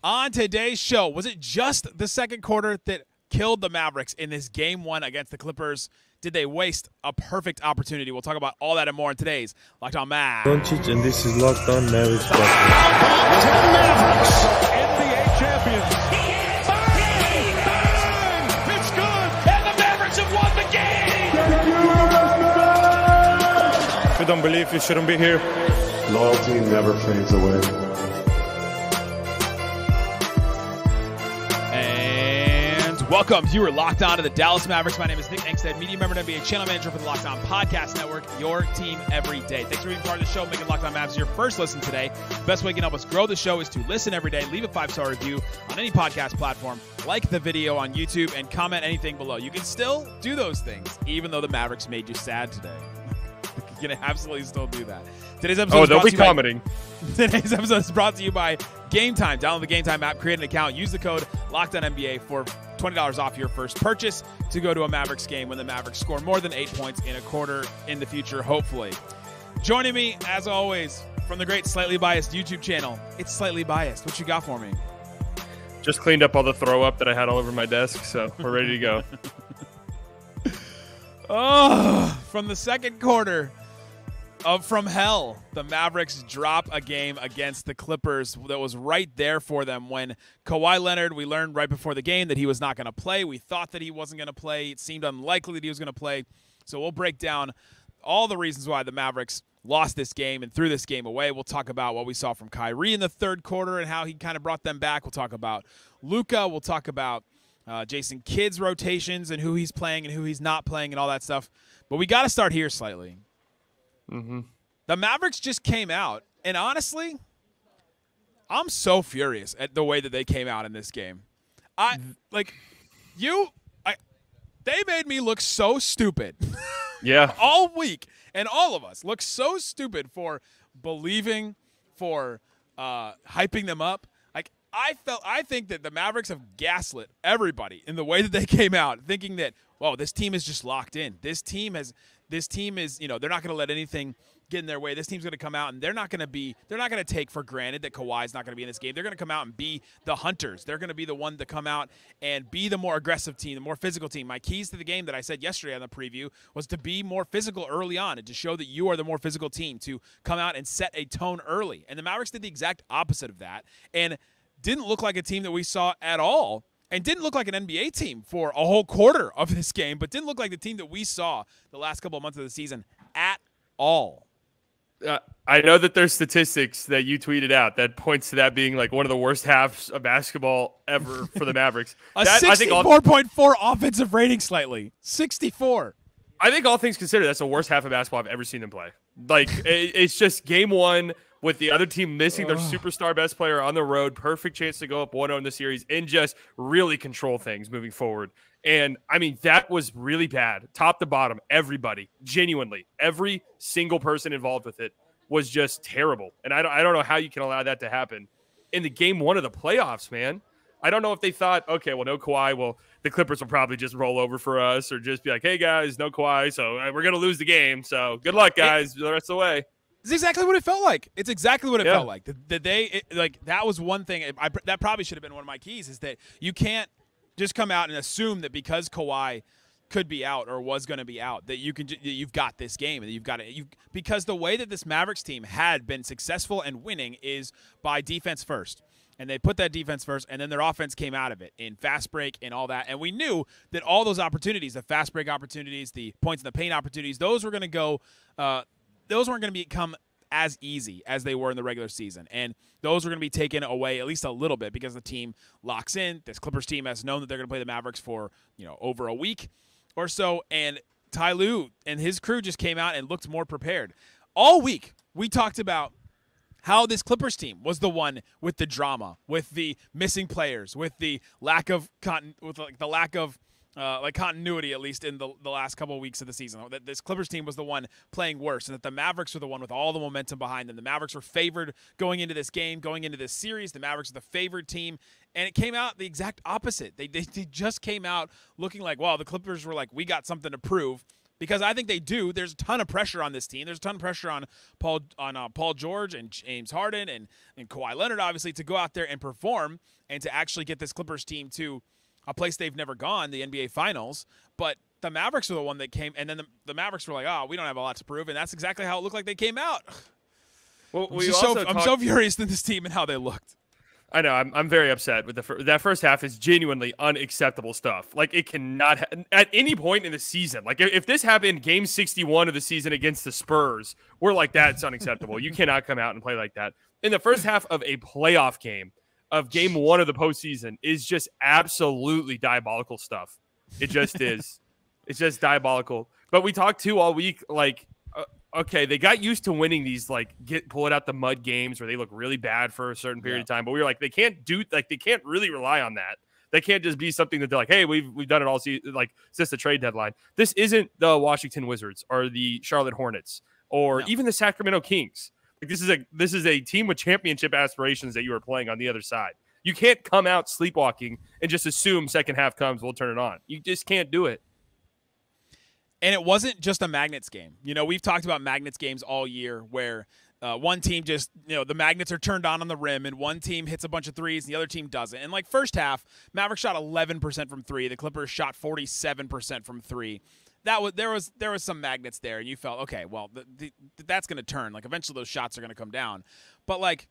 On today's show, was it just the second quarter that killed the Mavericks in this Game 1 against the Clippers? Did they waste a perfect opportunity? We'll talk about all that and more in today's Locked On Mavs. Doncic, and this is Locked On Mavericks. 10 Mavericks, NBA champions. Bang! It's good, and the Mavericks have won the game. If you don't believe, you shouldn't be here. Loyalty never fades away. Welcome. You are locked on to the Dallas Mavericks. My name is Nick Angstadt, media member and NBA channel manager for the Locked On Podcast Network, your team every day. Thanks for being part of the show, making Locked On Mavs your first listen today. The best way you can help us grow the show is to listen every day, leave a 5-star review on any podcast platform, like the video on YouTube, and comment anything below. You can still do those things, even though the Mavericks made you sad today. You can absolutely still do that. Today's episode they'll be commenting. Today's episode is brought to you by Game Time. Download the Game Time app, create an account, use the code LOCKEDONNBA for $20 off your first purchase to go to a Mavericks game when the Mavericks score more than 8 points in a quarter in the future, hopefully. Joining me, as always, from the great Slightly Biased YouTube channel, it's Slightly Biased. What you got for me? Just cleaned up all the throw up that I had all over my desk, so we're ready to go. From the second quarter from hell, the Mavericks drop a game against the Clippers that was right there for them when Kawhi Leonard, we learned right before the game that he was not going to play. We thought that he wasn't going to play. It seemed unlikely that he was going to play. So we'll break down all the reasons why the Mavericks lost this game and threw this game away. We'll talk about what we saw from Kyrie in the third quarter and how he kind of brought them back. We'll talk about Luka. We'll talk about Jason Kidd's rotations and who he's playing and who he's not playing and all that stuff. But we got to start here slightly. Mm-hmm. The Mavericks just came out, and honestly, I'm so furious at the way that they came out in this game. They made me look so stupid. Yeah. All week, and all of us look so stupid for believing, for hyping them up. I think that the Mavericks have gaslit everybody in the way that they came out, thinking that, well, this team is just locked in. This team is, they're not going to let anything get in their way. This team's going to come out, and they're not going to take for granted that Kawhi's not going to be in this game. They're going to come out and be the hunters. They're going to be the one to come out and be the more aggressive team, the more physical team. My keys to the game that I said yesterday on the preview was to be more physical early on and to show that you are the more physical team, to come out and set a tone early. And the Mavericks did the exact opposite of that and didn't look like a team that we saw at all, and didn't look like an NBA team for a whole quarter of this game, but didn't look like the team that we saw the last couple of months of the season at all. I know that there's statistics that you tweeted out that points to that being like one of the worst halves of basketball ever for the Mavericks. 64.4 offensive rating slightly. 64. I think all things considered, that's the worst half of basketball I've ever seen them play. Like, it's just game one with the other team missing their superstar best player on the road, perfect chance to go up 1-0 in the series and just really control things moving forward. And, I mean, that was really bad. Top to bottom, everybody, genuinely, every single person involved with it was just terrible. And I don't know how you can allow that to happen in the game one of the playoffs, man. I don't know if they thought, okay, well, no Kawhi. Well, the Clippers will probably just roll over for us or just be like, hey, guys, no Kawhi, so we're going to lose the game. So good luck, guys, the rest of the way. It's exactly what it felt like. It's exactly what it felt like. That was one thing. That probably should have been one of my keys, is that you can't just come out and assume that because Kawhi could be out or was going to be out that you've got this game and that you've got it. Because the way that this Mavericks team had been successful and winning is by defense first. And they put that defense first, and then their offense came out of it in fast break and all that. And we knew that all those opportunities, the fast break opportunities, the points in the paint opportunities, those were going to go those weren't going to become as easy as they were in the regular season. And those were going to be taken away at least a little bit because the team locks in. This Clippers team has known that they're going to play the Mavericks for, over a week or so. And Ty Lue and his crew just came out and looked more prepared. All week, we talked about how this Clippers team was the one with the drama, with the missing players, with the lack of continuity, at least in the last couple of weeks of the season. That this Clippers team was the one playing worse, and that the Mavericks were the one with all the momentum behind them. The Mavericks were favored going into this game, going into this series. The Mavericks were the favored team, and it came out the exact opposite. They just came out looking like, wow, the Clippers were like, we got something to prove. because I think they do. There's a ton of pressure on this team. There's a ton of pressure on Paul George and James Harden and Kawhi Leonard, obviously, to go out there and perform and to actually get this Clippers team to a place they've never gone, the NBA Finals. But the Mavericks were the one that came, and then the Mavericks were like, oh, we don't have a lot to prove, and that's exactly how it looked like they came out. Well, I'm so furious in this team and how they looked. I know. I'm very upset with that first half is genuinely unacceptable stuff. Like, it cannot at any point in the season. Like, if this happened game 61 of the season against the Spurs, we're like, that's unacceptable. You cannot come out and play like that. In the first half of a playoff game, of game 1 of the postseason, is just absolutely diabolical stuff. It just is. It's just diabolical. But we talked too all week, like, okay, they got used to winning these, like, pull it out the mud games where they look really bad for a certain period of time. But we were like, they can't really rely on that. They can't just be something that they're like, hey, we've done it all season, like, since the trade deadline. This isn't the Washington Wizards or the Charlotte Hornets or even the Sacramento Kings. Like, this is a team with championship aspirations that you are playing on the other side. You can't come out sleepwalking and just assume second half comes, we'll turn it on. You just can't do it. And it wasn't just a Magnets game. You know, we've talked about Magnets games all year where one team just, the Magnets are turned on the rim and one team hits a bunch of threes and the other team doesn't. And, like, first half, Mavericks shot 11% from three. The Clippers shot 47% from three. There was some magnets there, and you felt, okay, well, that's going to turn. Like, eventually those shots are going to come down. But, like,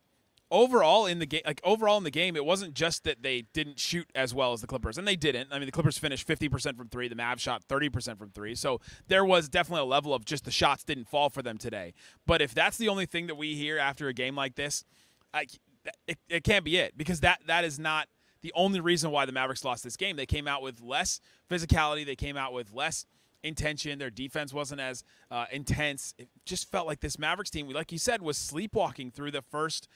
overall in the game, it wasn't just that they didn't shoot as well as the Clippers, and they didn't. I mean, the Clippers finished 50% from three. The Mavs shot 30% from three. So there was definitely a level of just the shots didn't fall for them today. But if that's the only thing that we hear after a game like this, it can't be it, because that is not the only reason why the Mavericks lost this game. They came out with less physicality. They came out with less intention. Their defense wasn't as intense. It just felt like this Mavericks team, like you said, was sleepwalking through the first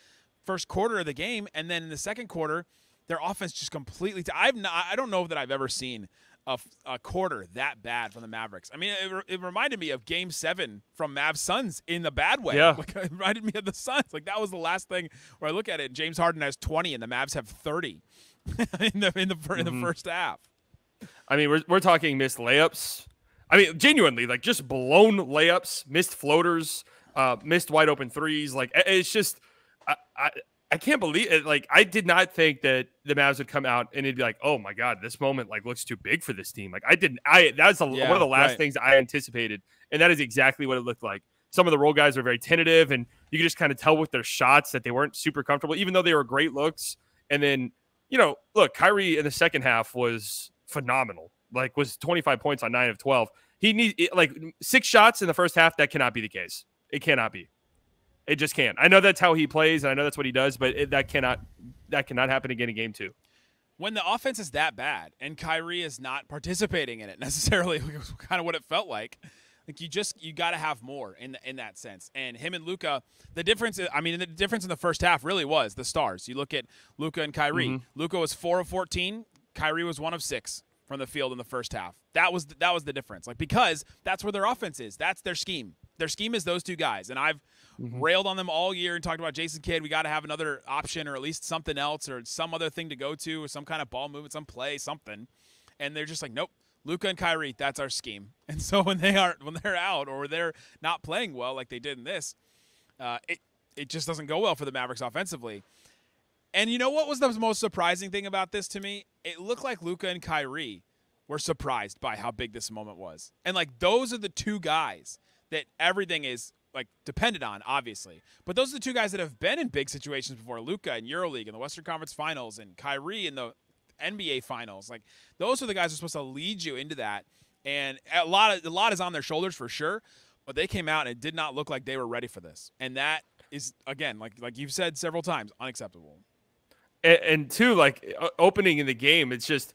quarter of the game, and then in the second quarter, their offense just completely. I don't know that I've ever seen a quarter that bad from the Mavericks. I mean, it reminded me of Game 7 from Mavs Suns in the bad way. Yeah. Like, it reminded me of the Suns. Like, that was the last thing where I look at it. James Harden has 20, and the Mavs have 30 in the first half. I mean, we're talking missed layups. I mean, genuinely, like, just blown layups, missed floaters, missed wide open threes. Like, it's just, I can't believe it. Like, I did not think that the Mavs would come out and it'd be like, oh my God, this moment, like, looks too big for this team. Like, that's one of the last things I anticipated. And that is exactly what it looked like. Some of the role guys are very tentative, and you can just kind of tell with their shots that they weren't super comfortable, even though they were great looks. And then, look, Kyrie in the second half was phenomenal. Like, was 25 points on 9 of 12. He needs, like, 6 shots in the first half. That cannot be the case. It cannot be. It just can't. I know that's how he plays, and I know that's what he does, but that cannot happen again in game 2. When the offense is that bad and Kyrie is not participating in it necessarily, kind of what it felt like. Like, you got to have more in that sense. And him and Luka, the difference in the first half really was the stars. You look at Luka and Kyrie. Mm-hmm. Luka was 4 of 14. Kyrie was 1 of 6 from the field in the first half. That was the difference. Like, because that's where their offense is. That's their scheme. Their scheme is those two guys. And I've railed on them all year and talked about Jason Kidd. We got to have another option, or at least something else, or some other thing to go to, or some kind of ball movement, some play, something. And they're just like, nope, Luka and Kyrie, that's our scheme. And so when they're out or they're not playing well like they did in this, it just doesn't go well for the Mavericks offensively. And you know what was the most surprising thing about this to me? It looked like Luka and Kyrie were surprised by how big this moment was. And, like, those are the two guys that everything is, like, dependent on, obviously. But those are the two guys that have been in big situations before. Luka in EuroLeague, in the Western Conference Finals, and Kyrie in the NBA Finals. Like, those are the guys who are supposed to lead you into that. And a lot is on their shoulders for sure. But they came out and it did not look like they were ready for this. And that is, again, like you've said several times, unacceptable. And two, like, opening in the game, it's just,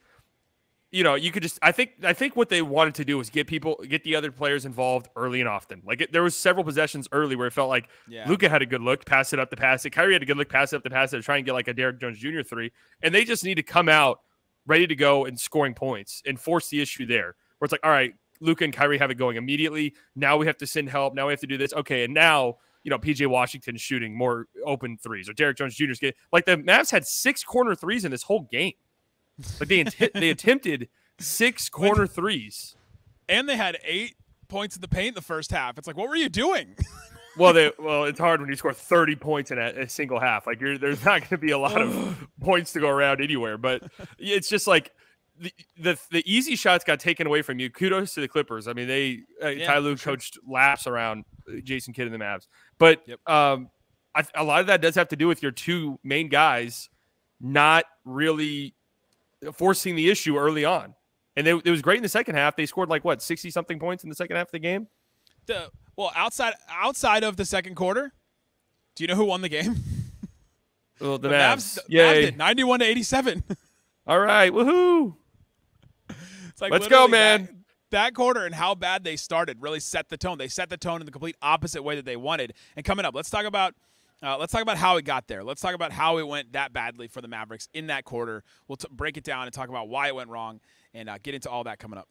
you could just, I think what they wanted to do was get the other players involved early and often. Like, there was several possessions early where it felt like Luka had a good look, pass it up to pass it. Kyrie had a good look, pass it up to pass it, try and get like a Derrick Jones Jr. 3. And they just need to come out ready to go and scoring points and force the issue there. Where it's like, all right, Luka and Kyrie have it going immediately. Now we have to send help. Now we have to do this. Okay, and now, PJ Washington's shooting more open threes, or Derrick Jones Jr.'s getting, like, the Mavs had 6 corner threes in this whole game. Like, they attempted 6 corner threes. And they had 8 points in the paint in the first half. It's like, what were you doing? Well, it's hard when you score 30 points in a single half. Like there's not going to be a lot of points to go around anywhere. But it's just like the easy shots got taken away from you. Kudos to the Clippers. I mean, Ty Lue coached laps around Jason Kidd and the Mavs. But a lot of that does have to do with your two main guys not really forcing the issue early on. And it was great in the second half. They scored 60-something points in the second half of the game? Well, outside of the second quarter, do you know who won the game? Well, the Mavs. The Mavs did, 91-87. All right, woohoo! It's like, let's go, man. That quarter and how bad they started really set the tone. They set the tone in the complete opposite way that they wanted. And coming up, let's talk about how it got there. Let's talk about how it went that badly for the Mavericks in that quarter. We'll break it down and talk about why it went wrong and get into all that coming up.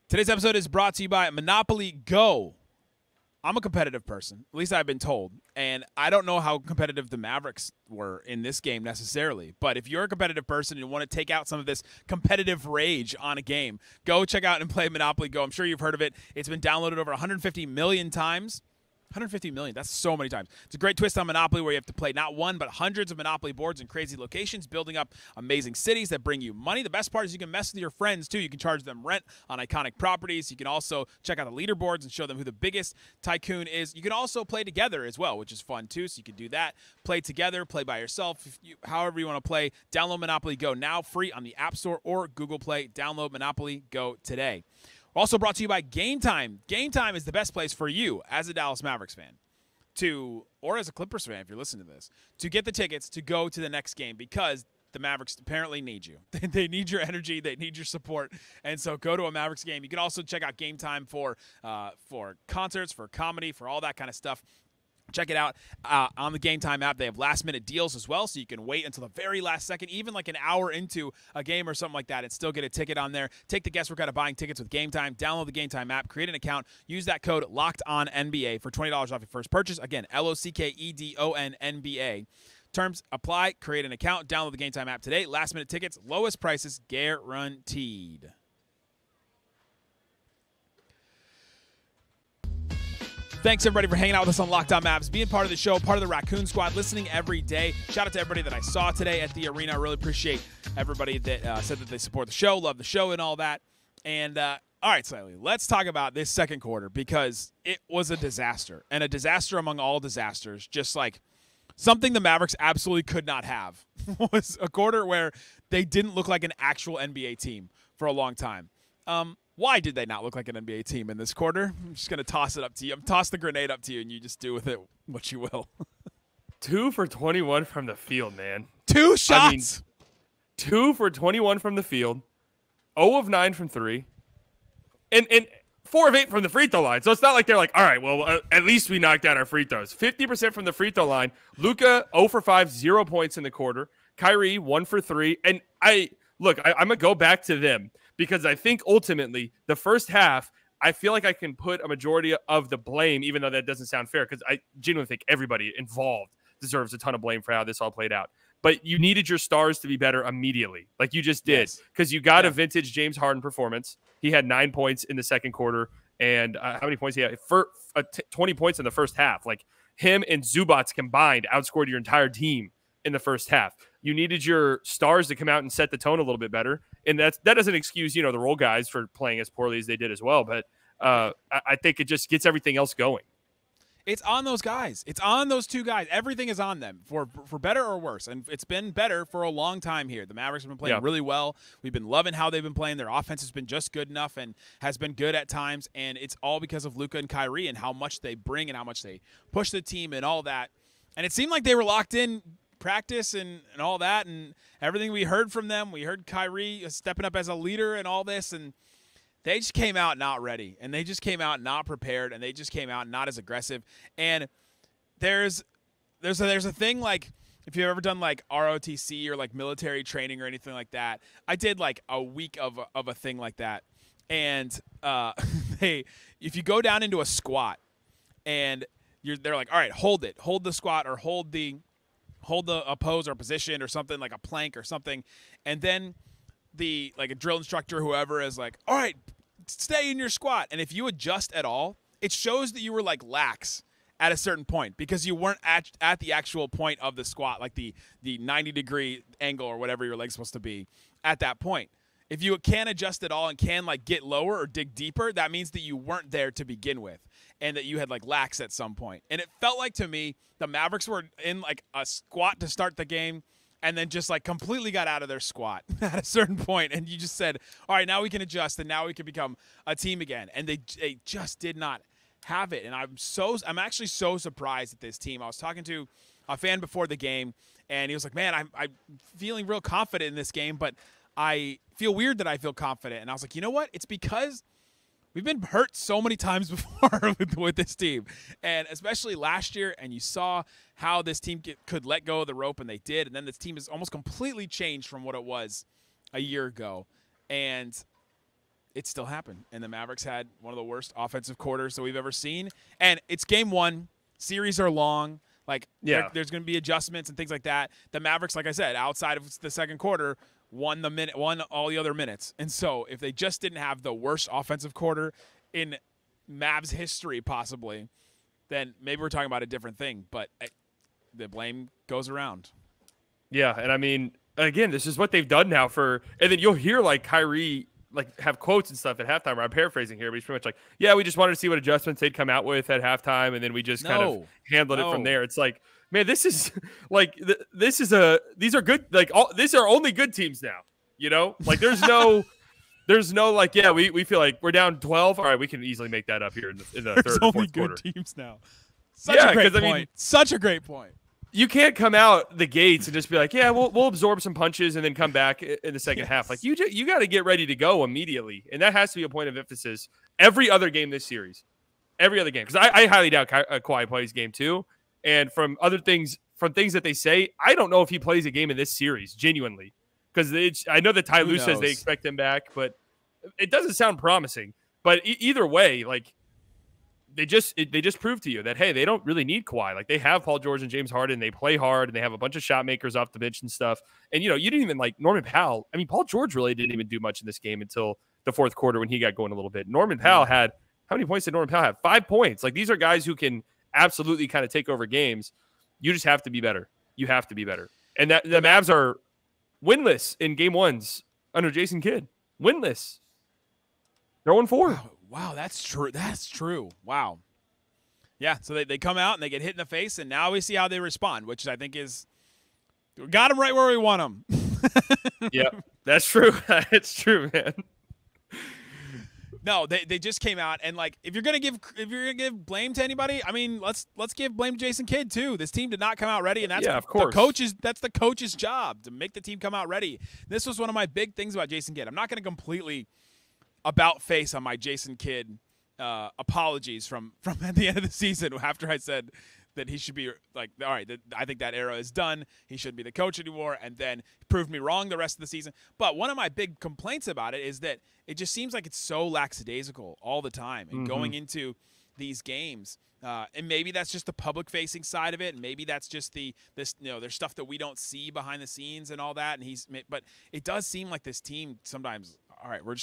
Today's episode is brought to you by Monopoly Go. I'm a competitive person, at least I've been told, and I don't know how competitive the Mavericks were in this game necessarily, but if you're a competitive person and you want to take out some of this competitive rage on a game, go check out and play Monopoly Go. I'm sure you've heard of it. It's been downloaded over 150 million times. 150 million. That's so many times. It's a great twist on Monopoly where you have to play not one, but hundreds of Monopoly boards in crazy locations, building up amazing cities that bring you money. The best part is you can mess with your friends, too. You can charge them rent on iconic properties. You can also check out the leaderboards and show them who the biggest tycoon is. You can also play together as well, which is fun, too, so you can do that. Play together, play by yourself, however you want to play. Download Monopoly Go now, free on the App Store or Google Play. Download Monopoly Go today. We're also brought to you by Game Time. Game Time is the best place for you as a Dallas Mavericks fan or as a Clippers fan, if you're listening to this, to get the tickets to go to the next game because the Mavericks apparently need you. They need your energy. They need your support. And so go to a Mavericks game. You can also check out Game Time for concerts, for comedy, for all that kind of stuff. Check it out on the Game Time app. They have last-minute deals as well, so you can wait until the very last second, even like an hour into a game or something like that, and still get a ticket on there. Take the guesswork out of buying tickets with Game Time. Download the Game Time app. Create an account. Use that code LOCKEDONNBA for $20 off your first purchase. Again, LOCKEDONNBA. Terms apply. Create an account. Download the Game Time app today. Last-minute tickets. Lowest prices guaranteed. Thanks, everybody, for hanging out with us on Locked On Mavs, being part of the show, part of the Raccoon Squad, listening every day. Shout out to everybody that I saw today at the arena. I really appreciate everybody that said that they support the show, love the show, and all that. And, all right, Slightly, let's talk about this second quarter because it was a disaster, and a disaster among all disasters, just like something the Mavericks absolutely could not have. Was a quarter where they didn't look like an actual NBA team for a long time. Why did they not look like an NBA team in this quarter? I'm just going to toss it up to you. I'm toss the grenade up to you, and you just do with it what you will. 2 for 21 from the field, man. 2 shots. 2 for 21 from the field. 0 of 9 from 3. And 4 of 8 from the free throw line. So it's not like they're like, all right, well, at least we knocked down our free throws. 50% from the free throw line. Luka, 0 for 5, 0 points in the quarter. Kyrie, 1 for 3. And I'm going to go back to them. Because I think ultimately the first half, I feel like I can put a majority of the blame, even though that doesn't sound fair, because I genuinely think everybody involved deserves a ton of blame for how this all played out. But you needed your stars to be better immediately, like you just did, because you got a vintage James Harden performance. He had 9 points in the second quarter, and how many points he had? 20 points in the first half. Like him and Zubats combined outscored your entire team in the first half. You needed your stars to come out and set the tone a little bit better. And that doesn't excuse, the role guys for playing as poorly as they did as well. But I think it just gets everything else going. It's on those guys. It's on those two guys. Everything is on them for better or worse. And it's been better for a long time here. The Mavericks have been playing really well. We've been loving how they've been playing. Their offense has been just good enough and has been good at times. And it's all because of Luka and Kyrie and how much they bring and how much they push the team and all that. And it seemed like they were locked in practice and all that and everything we heard from them. We heard Kyrie stepping up as a leader and all this, and they just came out not ready, and they just came out not prepared, and they just came out not as aggressive. And there's a thing, like if you've ever done like ROTC or like military training or anything like that. I did like a week of a thing like that, and if you go down into a squat and they're like, all right, hold the squat or hold a pose or position or something like a plank or something, and then the like a drill instructor, whoever is like, all right, stay in your squat. And if you adjust at all, it shows that you were like lax at a certain point because you weren't at the actual point of the squat, like the 90-degree angle or whatever your leg's supposed to be at that point. If you can adjust at all and can like get lower or dig deeper, that means that you weren't there to begin with and that you had like lax at some point. And it felt like to me the Mavericks were in like a squat to start the game and then just like completely got out of their squat at a certain point. And you just said, all right, now we can adjust and now we can become a team again. And they just did not have it. And I'm actually so surprised at this team. I was talking to a fan before the game and he was like, man, I'm feeling real confident in this game, but I feel weird that I feel confident. And I was like, you know what? It's because we've been hurt so many times before with this team. And especially last year, and you saw how this team could let go of the rope, and they did. And then this team has almost completely changed from what it was a year ago. And it still happened. And the Mavericks had one of the worst offensive quarters that we've ever seen. And it's game one. Series are long. Like, there's going to be adjustments and things like that. The Mavericks, like I said, outside of the second quarter, won all the other minutes. And so if they just didn't have the worst offensive quarter in Mavs history possibly, then maybe we're talking about a different thing. But the blame goes around. Yeah, and I mean, again, this is what they've done now and then you'll hear like Kyrie like have quotes and stuff at halftime. I'm paraphrasing here, but he's pretty much like, yeah, we just wanted to see what adjustments they'd come out with at halftime, and then we just kind of handled it from there. It's like, man, this is like these are good. Like these are only good teams now. You know, like there's no like, yeah, we feel like we're down 12. All right, we can easily make that up here in the third or fourth only quarter. Good teams now. Such a great point. I mean, such a great point. You can't come out the gates and just be like, yeah, we'll absorb some punches and then come back in the second half. Like you got to get ready to go immediately, and that has to be a point of emphasis. Every other game this series, every other game, because I highly doubt Kawhi plays game 2. And from things that they say, I don't know if he plays a game in this series genuinely, because I know that Ty Lue says they expect him back, but it doesn't sound promising. But either way, like. They just proved to you that, hey, they don't really need Kawhi. Like, they have Paul George and James Harden. They play hard, and they have a bunch of shot makers off the bench and stuff. And, you know, you didn't even like Norman Powell. I mean, Paul George really didn't even do much in this game until the fourth quarter when he got going a little bit. Norman Powell had – how many points did Norman Powell have? 5 points. Like, these are guys who can absolutely kind of take over games. You just have to be better. You have to be better. And the Mavs are winless in game ones under Jason Kidd. Winless. They're 1-4. Wow, that's true. That's true. Wow. Yeah, so they come out and they get hit in the face, and now we see how they respond, which I think is – got them right where we want them. Yeah, that's true. It's true, man. No, they just came out, and like if you're gonna give blame to anybody, I mean let's give blame to Jason Kidd too. This team did not come out ready, and that's of course. That's the coach's job to make the team come out ready. This was one of my big things about Jason Kidd. I'm not gonna completely about face on my Jason Kidd apologies from at the end of the season after I said that he should be like, all right, I think that era is done. He shouldn't be the coach anymore, and then proved me wrong the rest of the season. But one of my big complaints about it is that it just seems like it's so lackadaisical all the time and going into these games. And maybe that's just the public-facing side of it, and maybe that's just there's stuff that we don't see behind the scenes and all that. But it does seem like this team sometimes. All right, we're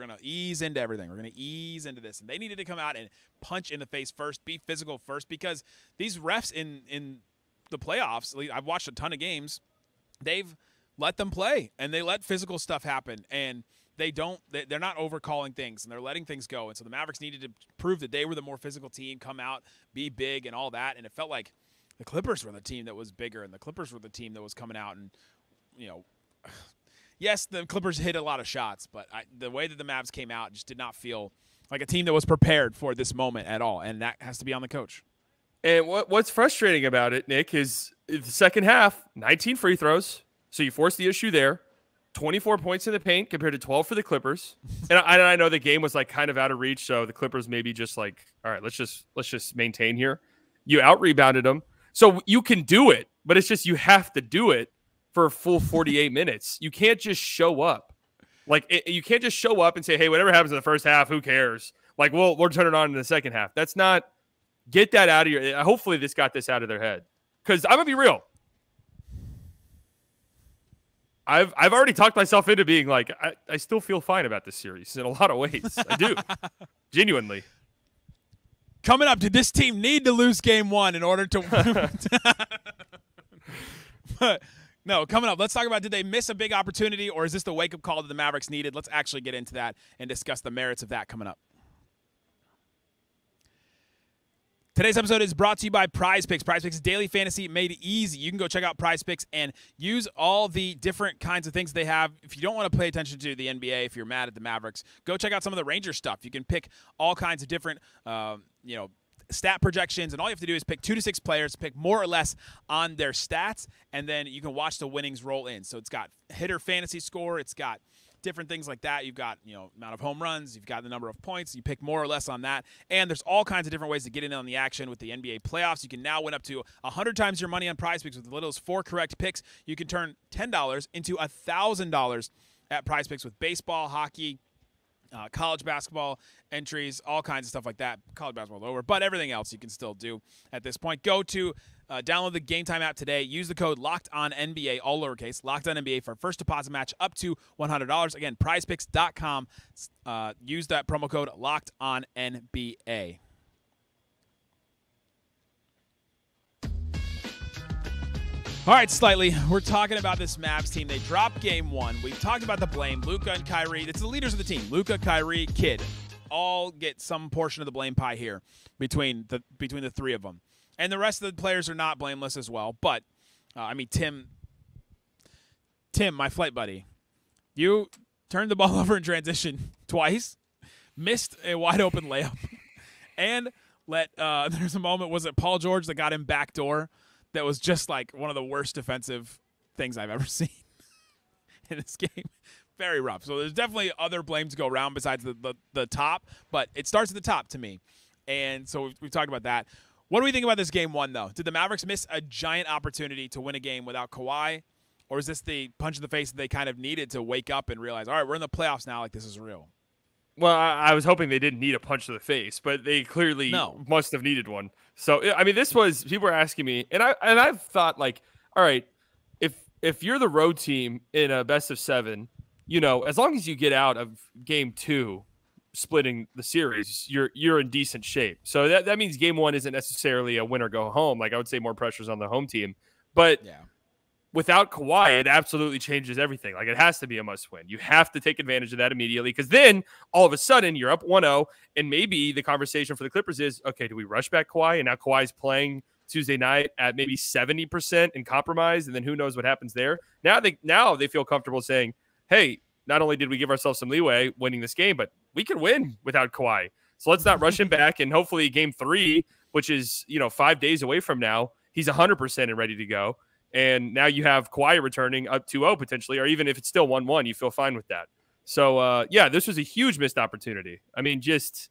gonna ease into everything. We're gonna ease into this, and they needed to come out and punch in the face first, be physical first, because these refs in the playoffs, I've watched a ton of games. They've let them play, and they let physical stuff happen, and they're not overcalling things, and they're letting things go. And so the Mavericks needed to prove that they were the more physical team, come out, be big, and all that. And it felt like the Clippers were the team that was bigger, and the Clippers were the team that was coming out and, you know. Yes, the Clippers hit a lot of shots, but the way that the Mavs came out just did not feel like a team that was prepared for this moment at all, and that has to be on the coach. And what's frustrating about it, Nick, is the second half, 19 free throws, so you force the issue there, 24 points in the paint compared to 12 for the Clippers. And I know the game was like kind of out of reach, so the Clippers maybe just like, all right, let's just maintain here. You out-rebounded them, so you can do it, but it's just you have to do it for a full 48 minutes. You can't just show up. Like, you can't just show up and say, hey, whatever happens in the first half, who cares? Like, we'll turn it on in the second half. That's not – get that out of your – hopefully this got this out of their head. Because I'm going to be real. I've already talked myself into being like, I still feel fine about this series in a lot of ways. I do. Genuinely. Coming up, did this team need to lose game one in order to No, coming up, let's talk about, did they miss a big opportunity, or is this the wake-up call that the Mavericks needed? Let's actually get into that and discuss the merits of that coming up. Today's episode is brought to you by Quiiiz. Quiiiz is daily fantasy made easy. You can go check out Quiiiz and use all the different kinds of things they have. If you don't want to pay attention to the NBA, if you're mad at the Mavericks, go check out some of the Ranger stuff. You can pick all kinds of different, stat projections, and all you have to do is pick 2 to 6 players, pick more or less on their stats, and then you can watch the winnings roll in. So it's got hitter fantasy score, it's got different things like that. You've got, amount of home runs, you've got the number of points, you pick more or less on that, and there's all kinds of different ways to get in on the action with the NBA playoffs. You can now win up to 100 times your money on Quiiiz with as little as 4 correct picks. You can turn $10 into $1,000 at Quiiiz with baseball, hockey, college basketball entries, all kinds of stuff like that. College basketball over, but everything else you can still do at this point. Go to download the Game Time app today. Use the code LOCKEDONNBA, all lowercase, LOCKEDONNBA for first deposit match up to $100. Again, prizepicks.com. Use that promo code LOCKEDONNBA. All right, Slightly, we're talking about this Mavs team. They dropped game one. We talked about the blame. Luka and Kyrie, it's the leaders of the team. Luka, Kyrie, Kid, all get some portion of the blame pie here between the three of them. And the rest of the players are not blameless as well. But, Tim, my flight buddy, you turned the ball over in transition twice, missed a wide-open layup, and there's a moment, was it Paul George that got him backdoor? That was just like one of the worst defensive things I've ever seen in this game. Very rough. So there's definitely other blame to go around besides the top, but it starts at the top to me. And so we've talked about that. What do we think about this game one, though? Did the Mavericks miss a giant opportunity to win a game without Kawhi? Or is this the punch in the face that they kind of needed to wake up and realize, all right, we're in the playoffs now, like this is real? Well, I was hoping they didn't need a punch to the face, but they clearly must have needed one. So, this was, people were asking me, and I've thought, like, all right, if you're the road team in a best of 7, as long as you get out of game 2, splitting the series, you're in decent shape. So that means game 1 isn't necessarily a win or go home. Like, I would say more pressure's on the home team, but yeah. Without Kawhi, it absolutely changes everything. Like, it has to be a must-win. You have to take advantage of that immediately, because then all of a sudden you're up 1-0, and maybe the conversation for the Clippers is, okay, do we rush back Kawhi? And now Kawhi's playing Tuesday night at maybe 70% and compromised, and then who knows what happens there. Now they feel comfortable saying, hey, not only did we give ourselves some leeway winning this game, but we can win without Kawhi. So let's not rush him back, and hopefully game 3, which is 5 days away from now, he's 100% and ready to go. And now you have Kawhi returning up 2-0 potentially, or even if it's still 1-1, you feel fine with that. So, this was a huge missed opportunity. Just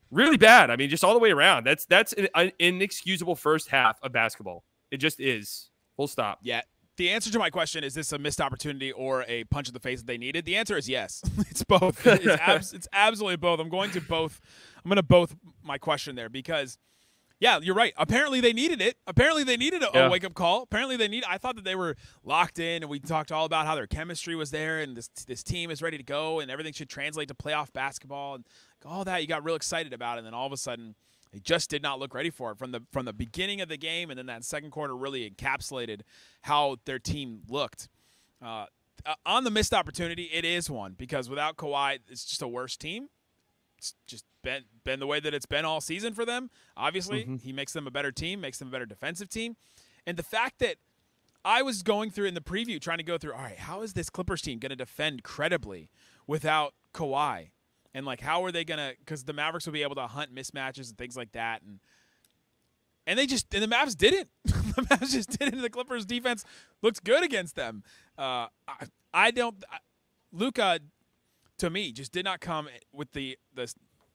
really bad. Just all the way around. That's an inexcusable first half of basketball. It just is. Full stop. Yeah. The answer to my question, is this a missed opportunity or a punch in the face that they needed? The answer is yes. It's both. It's absolutely both. I'm going to both my question there because – yeah, you're right. Apparently they needed it. Apparently they needed a wake-up call. Apparently I thought that they were locked in, and we talked all about how their chemistry was there, and this team is ready to go, and everything should translate to playoff basketball, and all that you got real excited about, and then all of a sudden they just did not look ready for it from the beginning of the game, and then that second quarter really encapsulated how their team looked. On the missed opportunity, it is one, because without Kawhi, it's just a worse team. It's just been the way that it's been all season for them. Obviously, he makes them a better team, makes them a better defensive team. And the fact that I was going through in the preview, trying to go through, all right, how is this Clippers team going to defend credibly without Kawhi? And, like, how are they going to – because the Mavericks will be able to hunt mismatches and things like that. And the Mavs didn't. The Mavs just didn't. The Clippers defense looked good against them. Luka – to me, just did not come with the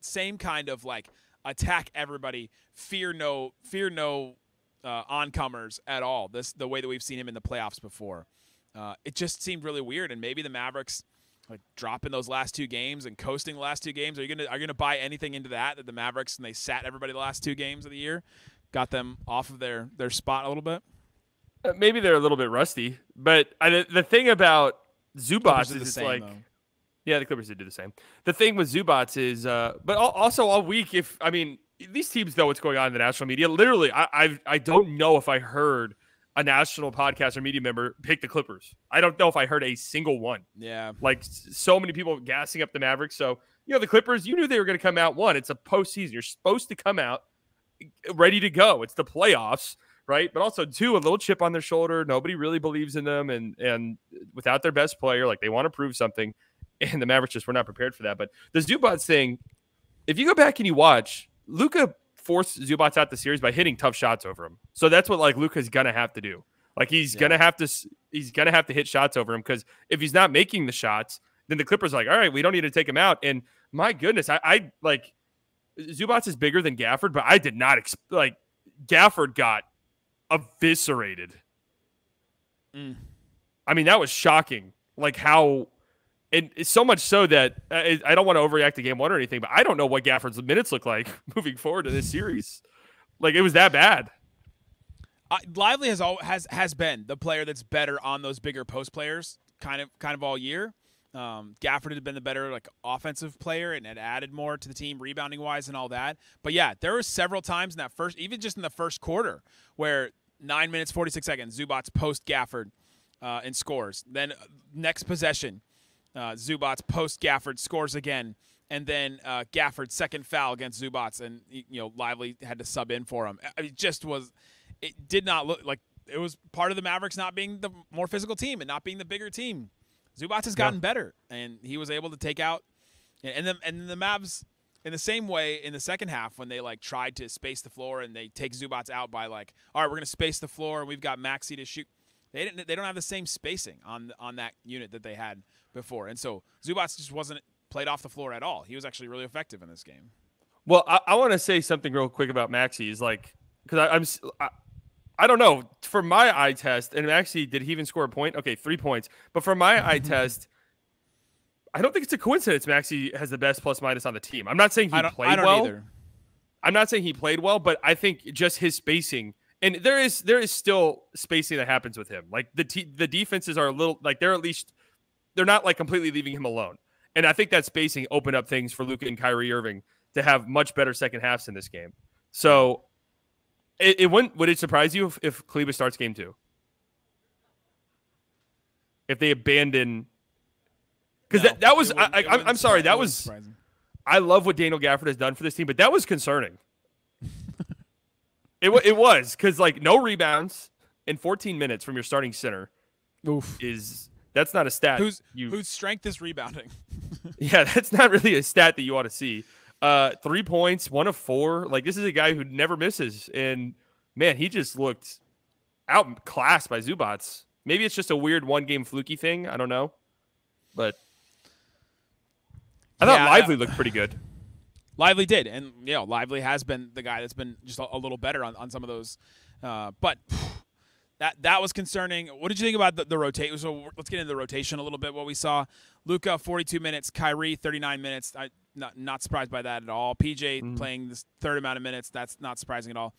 same kind of, like, attack everybody, fear no oncomers at all. The way that we've seen him in the playoffs before. It just seemed really weird, and maybe the Mavericks, like, dropping those last 2 games and coasting the last 2 games. Are you gonna buy anything into that the Mavericks, and they sat everybody the last 2 games of the year, got them off of their spot a little bit? Maybe they're a little bit rusty, but the thing about Zubats is same, like, though. yeah, the Clippers did do the same. The thing with Zubats is, but also all week, these teams know what's going on in the national media. Literally, I don't know if I heard a national podcast or media member pick the Clippers. I don't know if I heard a single one. Yeah. Like so many people gassing up the Mavericks. So, the Clippers, you knew they were going to come out one. It's a postseason. You're supposed to come out ready to go. It's the playoffs, right? But also, two, a little chip on their shoulder. Nobody really believes in them. And without their best player, like they want to prove something. And the Mavericks just were not prepared for that. But the Zubats thing, if you go back and you watch, Luka forced Zubats out the series by hitting tough shots over him. So that's what like Luka's gonna have to do. Like he's gonna have to hit shots over him, because if he's not making the shots, then the Clippers are like, all right, we don't need to take him out. And my goodness, I like Zubats is bigger than Gafford, but I did not like Gafford got eviscerated. I mean, that was shocking. Like how. And it's so much so that I don't want to overreact to game one or anything, but I don't know what Gafford's minutes look like moving forward to this series. Like it was that bad. Lively has been the player that's better on those bigger post players, kind of all year. Gafford had been the better like offensive player and had added more to the team rebounding wise and all that. But yeah, there were several times in that even just in the first quarter, where 9 minutes 46 seconds Zubats post Gafford and scores. Then next possession. Zubats post Gafford scores again, and then Gafford's second foul against Zubats, and Lively had to sub in for him. It did not look like it was part of the Mavericks not being the more physical team and not being the bigger team. Zubats has gotten better, and he was able to take out, and the Mavs in the same way in the second half when they like tried to space the floor and they take Zubats out by like, all right, we're gonna space the floor and we've got Maxey to shoot. They don't have the same spacing on that unit that they had before. And so Zubats just wasn't played off the floor at all. He was actually really effective in this game. Well, I want to say something real quick about Maxey is like, because I don't know, for my eye test, and Maxey, did he even score a point? Okay, 3 points. But for my eye test, I don't think it's a coincidence Maxey has the best plus minus on the team. I'm not saying he played well. Either. I'm not saying he played well, but I think just his spacing. And there is still spacing that happens with him. Like the defenses are a little like they're not like completely leaving him alone. And I think that spacing opened up things for Luka and Kyrie Irving to have much better second halves in this game. So would it surprise you if Quiiiz starts game 2? If they abandon, because that was I'm sorry, that was surprising. I love what Daniel Gafford has done for this team, but that was concerning. It was, because like no rebounds in 14 minutes from your starting center. Oof. That's not a stat. Whose strength is rebounding? Yeah, that's not really a stat that you ought to see. 3 points, 1 of 4. Like this is a guy who never misses, and man, he just looked outclassed by Zubats. Maybe it's just a weird one-game fluky thing. I don't know, but I thought Lively looked pretty good. Lively did, and Lively has been the guy that's been just a little better on some of those. But that was concerning. What did you think about the rotation? So let's get into the rotation a little bit. What we saw: Luka 42 minutes, Kyrie 39 minutes. Not surprised by that at all. PJ playing this third amount of minutes. That's not surprising at all.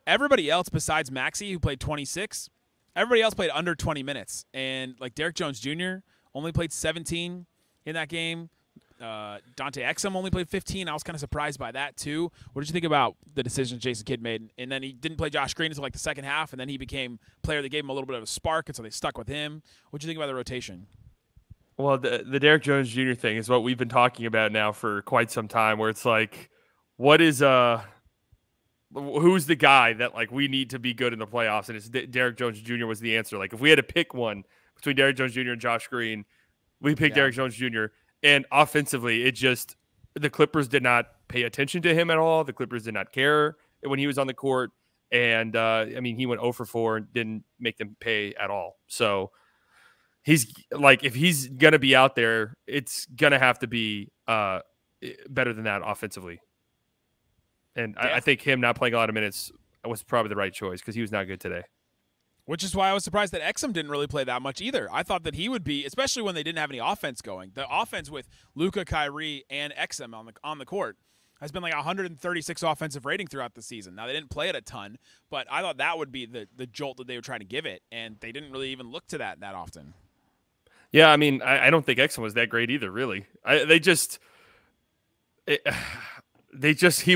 Everybody else besides Maxey, who played 26, everybody else played under 20 minutes. And like Derrick Jones Jr. only played 17 in that game. Dante Exum only played 15. I was kind of surprised by that too. What did you think about the decision Jason Kidd made? And then he didn't play Josh Green until like the second half, and then he became player that gave him a little bit of a spark, and so they stuck with him. What did you think about the rotation? Well, the Derrick Jones Jr. thing is what we've been talking about now for quite some time, where it's like, who's the guy that like we need to be good in the playoffs? And it's Derrick Jones Jr. was the answer. Like if we had to pick one between Derrick Jones Jr. and Josh Green, we picked Derrick Jones Jr. And offensively, the Clippers did not pay attention to him at all. The Clippers did not care when he was on the court. And, he went 0 for 4 and didn't make them pay at all. So he's like, if he's going to be out there, it's going to have to be better than that offensively. And I think him not playing a lot of minutes was probably the right choice because he was not good today. Which is why I was surprised that Exum didn't really play that much either. I thought that he would be, especially when they didn't have any offense going. The offense with Luka, Kyrie, and Exum on the court has been like 136 offensive rating throughout the season. Now, they didn't play it a ton, but I thought that would be the jolt that they were trying to give it, and they didn't really even look to that often. Yeah, I mean, I don't think Exum was that great either, really. He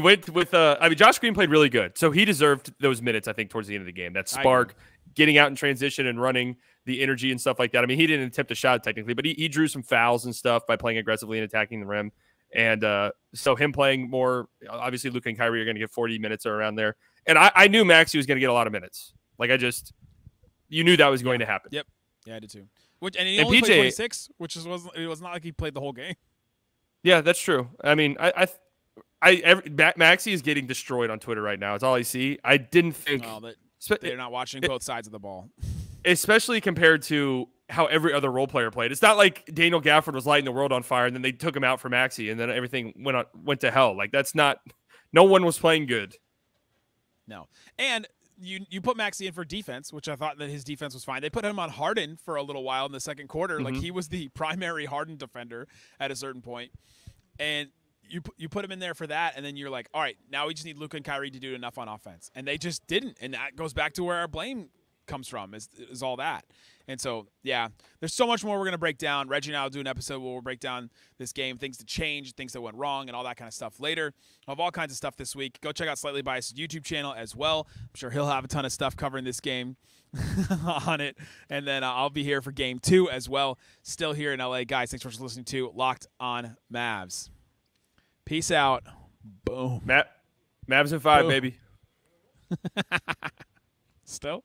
went with Josh Green played really good, so he deserved those minutes, I think, towards the end of the game. That spark, getting out in transition and running, the energy and stuff like that. I mean, he didn't attempt a shot technically, but he drew some fouls and stuff by playing aggressively and attacking the rim. And so him playing more, obviously Luka and Kyrie are going to get 40 minutes or around there. And I knew Maxey was going to get a lot of minutes. Like, you knew that was going to happen. Yep. Yeah, I did too. And he only played 26, which it was not like he played the whole game. Yeah, that's true. I mean, Maxey is getting destroyed on Twitter right now. It's all I see. I didn't think they're not watching both sides of the ball, especially compared to how every other role player played. It's not like Daniel Gafford was lighting the world on fire and then they took him out for Maxey and then everything went to hell. Like, that's not. No one was playing good. No, and you put Maxey in for defense, which I thought that his defense was fine. They put him on Harden for a little while in the second quarter. Mm-hmm. Like, he was the primary Harden defender at a certain point. And you put him in there for that, and then you're like, all right, now we just need Luka and Kyrie to do enough on offense. And they just didn't. And that goes back to where our blame comes from, is all that. And so, yeah, there's so much more we're going to break down. Reggie and I will do an episode where we'll break down this game, things to change, things that went wrong, and all that kind of stuff later. We'll have all kinds of stuff this week. Go check out Slightly Biased YouTube channel as well. I'm sure he'll have a ton of stuff covering this game on it. And then I'll be here for game 2 as well. Still here in LA. Guys, thanks for listening to Locked on Mavs. Peace out. Boom. Mavs in 5, baby. Still?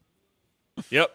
Yep.